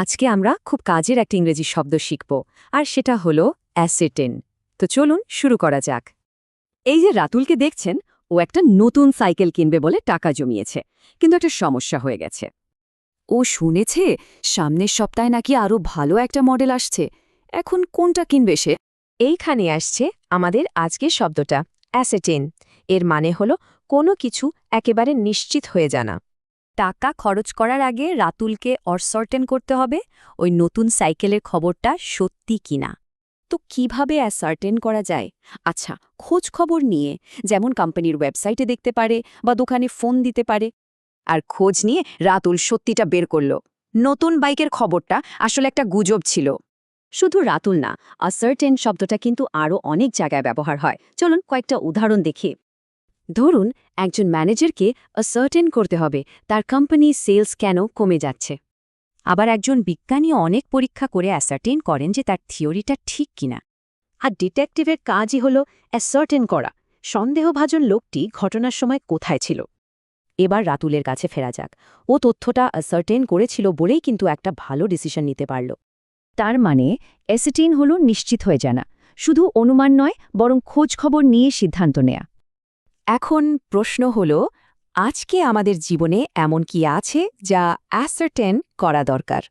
আজকে আমরা খুব কাজের একটা ইংরেজি শব্দ শিখব আর সেটা হলো অ্যাসেটেন। তো চলুন শুরু করা যাক। এই যে রাতুলকে দেখছেন, ও একটা নতুন সাইকেল কিনবে বলে টাকা জমিয়েছে, কিন্তু একটা সমস্যা হয়ে গেছে। ও শুনেছে সামনের সপ্তাহে নাকি আরও ভালো একটা মডেল আসছে। এখন কোনটা কিনবে সে? এইখানে আসছে আমাদের আজকের শব্দটা অ্যাসেটেন। এর মানে হলো কোনো কিছু একেবারে নিশ্চিত হয়ে জানা। টাকা খরচ করার আগে রাতুলকে অরসার্টেন করতে হবে ওই নতুন সাইকেলের খবরটা সত্যি কিনা। তো কিভাবে অ্যাসার্টেন করা যায়? আচ্ছা, খোঁজ খবর নিয়ে, যেমন কোম্পানির ওয়েবসাইটে দেখতে পারে বা দোকানে ফোন দিতে পারে। আর খোঁজ নিয়ে রাতুল সত্যিটা বের করল, নতুন বাইকের খবরটা আসলে একটা গুজব ছিল। শুধু রাতুল না, অ্যাসার্টেন শব্দটা কিন্তু আরও অনেক জায়গায় ব্যবহার হয়। চলুন কয়েকটা উদাহরণ দেখি। ধরুন একজন ম্যানেজারকে অ্যাসার্টেন করতে হবে তার কোম্পানি সেলস কেন কমে যাচ্ছে। আবার একজন বিজ্ঞানী অনেক পরীক্ষা করে অ্যাসার্টেন করেন যে তার থিওরিটা ঠিক কিনা। আর ডিটেকটিভের কাজই হল অ্যাসার্টেন করা সন্দেহভাজন লোকটি ঘটনার সময় কোথায় ছিল। এবার রাতুলের কাছে ফেরা যাক। ও তথ্যটা অ্যাসার্টেন করেছিল বলেই কিন্তু একটা ভালো ডিসিশন নিতে পারল। তার মানে অ্যাসার্টেন হল নিশ্চিত হয়ে জানা, শুধু অনুমান নয় বরং খোঁজ খবর নিয়ে সিদ্ধান্ত নেয়া। এখন প্রশ্ন হল, আজকে আমাদের জীবনে এমন কি আছে যা অ্যাসার্টেন করা দরকার?